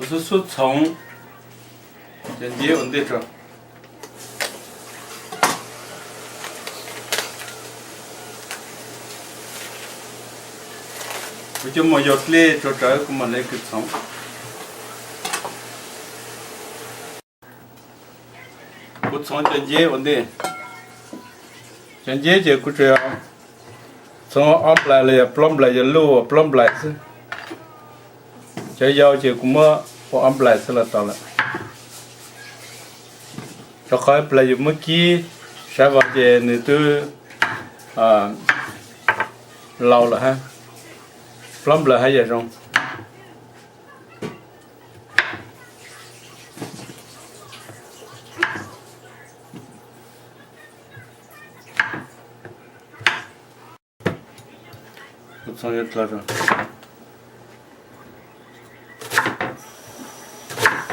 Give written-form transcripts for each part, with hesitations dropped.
不是说从人家问题着。我就没有来做这个么那个从。我从人家问题，人家就不这样，从安不来了也不来也路不来是，这要求我们我安不来是了到了，这还不来有么几，啥玩意你都老了哈。plum là hay vậy không? Xong hết rồi.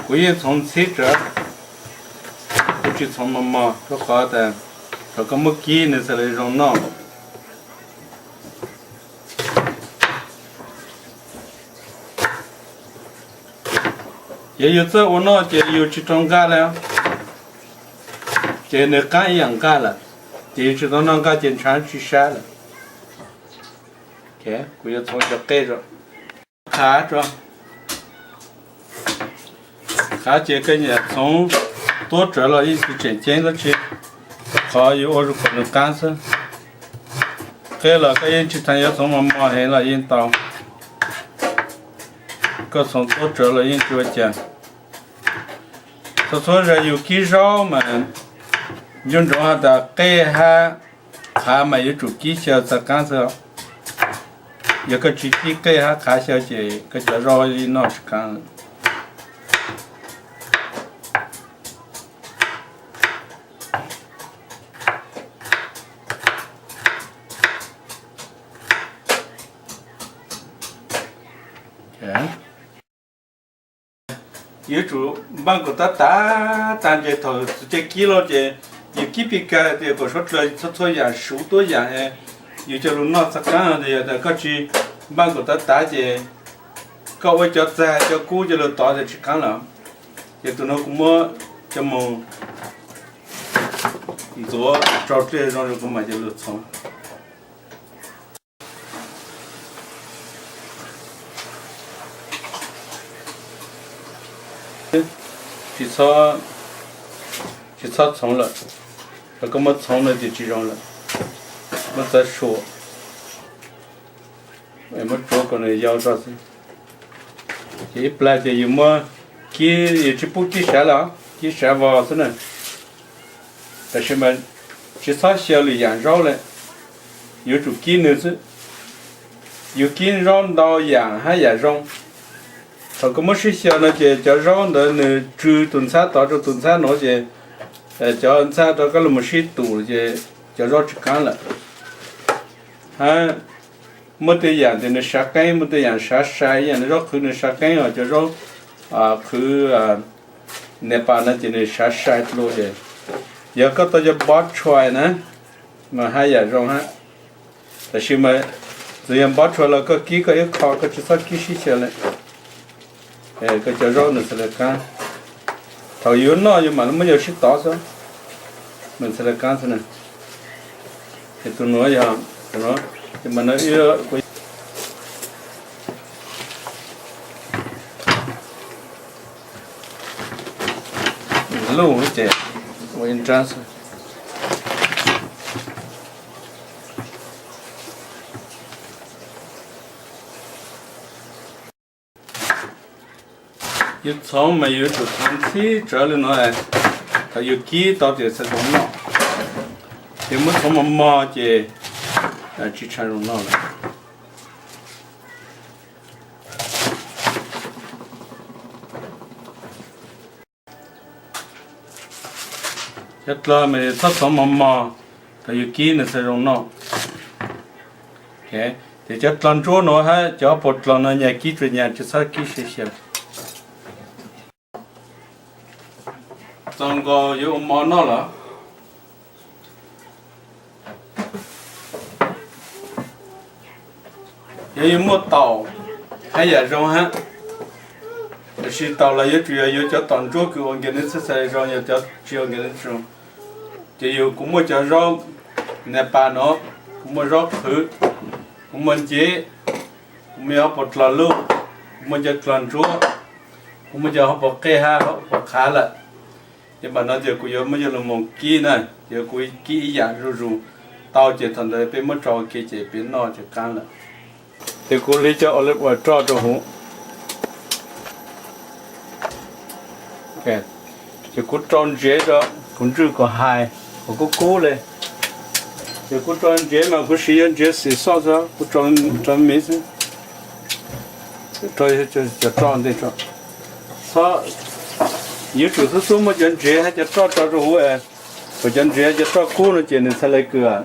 Quý从车子，不去从妈妈，这好的，这个没给你是来用脑。也有这我那就有去种干了，就那干一样干了，就知道那个经常去晒了。看，我要从这盖着，看着，看这个呢，从多折了一直剪了去，还有我是可能干死，盖了个人去他要从我买黑了引导，个从多折了人就剪。他说是有几少嘛，用这样的盖还没有做几小时干啥，一个具体盖还看小姐，个叫绕一闹是干了。有主办个打这头这几了这，有几笔个这个说出来错样10多样哎，有叫路那啥干的呀，那个去办个打这，个我叫在叫估计了打的去干了，也都那个么这么做找这让这个么就路从。去操虫了，这个么虫了就这种了，我再说，我们做个那腰着是，这本来就有么，也去不给晒了，给晒娃子呢，但是嘛，去操小了养绕了，有主给那是，有给让到养还也让。他个么是小那些叫让的那煮顿餐到这顿餐那些，叫餐到个那么是多些，叫让吃干了，还没得样的那杀干没得样杀样的让去那杀干啊叫让去那把那些那杀了些，有个到叫拔出来呢，嘛还也让还，但是嘛，这样拔出来了个几个一烤个至少几十下来。个叫绕那是来干，头有那有嘛那么有些打噻，那是来干噻呢，这都那样，对吧？就嘛那有会，路这，我应战士。有草没有做汤菜，这里呢，它有鸡到底是容纳，有么从妈的，去产容纳了。这个没它从妈，它有鸡那是容纳。OK，这叫当桌呢还叫不当呢？伢鸡做伢就啥鸡些些。这个有毛脑了，也有磨刀，还也用哈，是到了也主要有叫当做给我给你吃菜让要叫只要给你吃，就有古么叫绕那把nó古么绕去，古么节，古么要不拉路，古么叫当做，古么叫不给哈不卡了，就把那就古有么就那么鸡呢，就古鸡一样肉肉，到这头的被么着给这边那就干了，就古里叫我抓着红。thì cú tròn dễ đó cũng chưa có hai có cú này thì cú tròn dễ mà cú sử dụng dễ sử sao ra cú tròn tròn mấy chứ rồi cho tròn đây cho sao nếu chủ số mà chân dễ hay cho rồi và chân dễ cho cú nó chỉ nên sẽ lấy cửa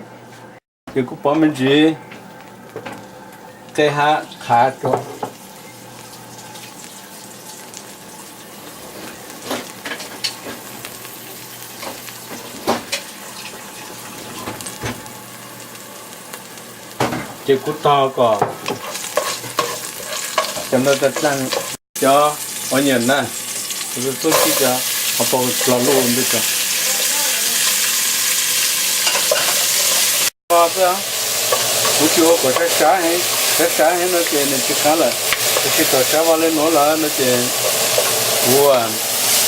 thì cú bỏ mình dễ cái hạ khá cho chỉ cút to có cho nó thật là cho ở nhà nè rồi tôi chỉ cho họ bỏ lò luôn đi cho có sao cú chúa có cái trái hay nó chơi nên chỉ khá là cái tàu trái vào lên nó là nó chơi vua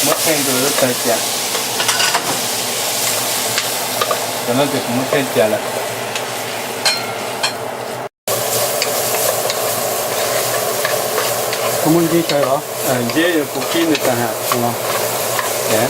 mất thêm rồi nó tay chả cho nó được mất thêm chả lại không muốn gì chơi hả? Dễ cũng kia người ta hạt đúng Dạ.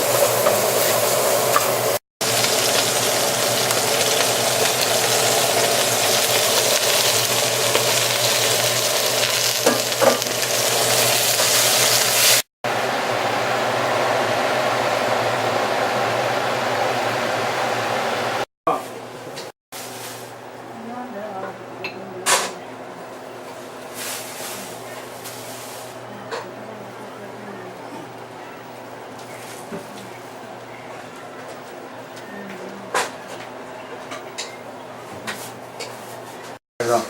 Rồi.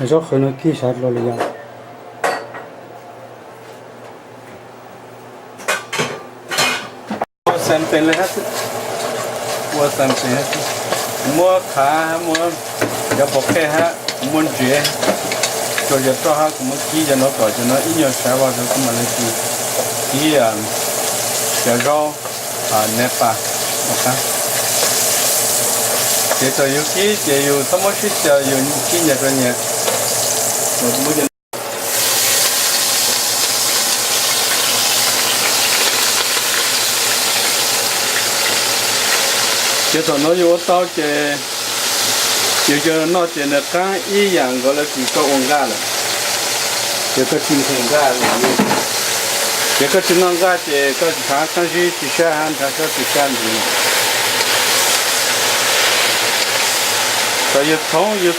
Rồi khởi nó kia sát rồi là Xem tên lấy hết mua xem tên hết mua khá mua giờ bọc khe ha mua dễ cho giờ cho ha cũng kỹ cho nó có cho nó ít nhiều sẽ vào rồi cũng mà lấy kỹ giờ rau Nepal ok thì tôi yêu kỹ thì yêu sao mà thích giờ yêu kỹ nhật rồi nhỉ một mũi chỉ tao nói vô tao chỉ cho nó chỉ là cái ý dạng gọi là chỉ có ổn ra là chỉ có chim thành ra là chỉ có chim non ra chỉ có thả cái gì chỉ xa han thả cái chỉ xa gì rồi yêu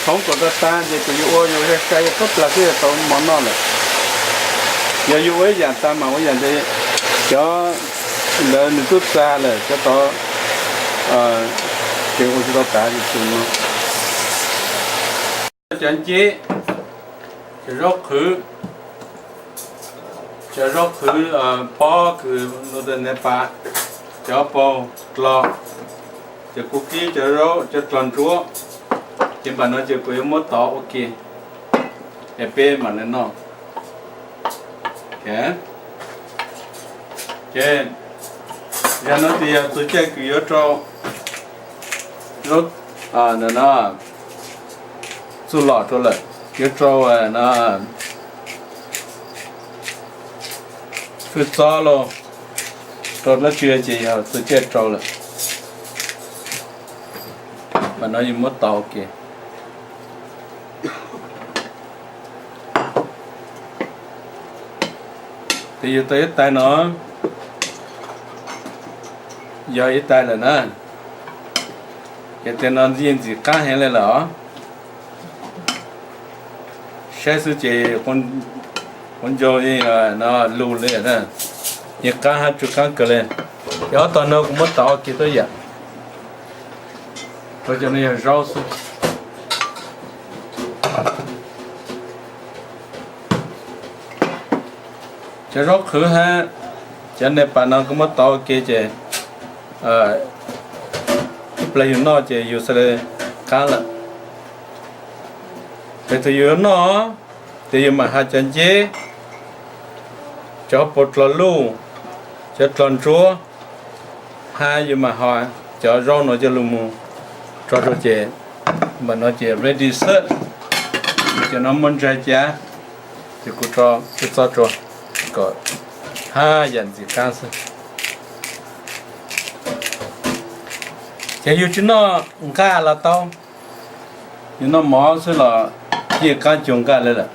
thống của ta thì cái yêu cái tốt là cái tao món nó là giờ yêu ấy dạng ta mà cái dạng đấy cho là nó tốt ra là cho tao cái ô tô cá thì chúng nó chân chế cái rau khử po cứ nó đến nếp ba cho po lò cho cookie cho rau cho tròn chúa chỉ bảo nó chỉ có một tỏ ok ép mà nó ok cái giờ nó thì tôi chơi cứ yếu cho rốt nó su lọ cho lại yếu cho nó cứ to lo rồi nó chưa gì tôi chơi cho lại mà nó như mất tàu kìa thì giờ tới tay nó giờ ít tay là nó cái tên nó riêng gì cá hay là nó sẽ sử con cho nó lù lên đó những cá hát chụp cá cờ lên đó toàn nó cũng mất tao kia tới vậy rồi cho nên rau su cho rau khử ha cho nên bạn nó cũng mất tao kia chứ lấy nó chứ yêu sẽ cá là cái thứ yêu nó thì mà hai chân chế cho bột lò lu cho tròn chúa hai mà họ cho rau nó cho lùm cho chế mà nó chế ready set cho nó muốn trái giá thì cũng cho cái sao cho có hai dàn gì cá sấu cái yêu chúng nó cá là tao nhưng nó mỏ sẽ là chỉ cá trồng cá lên là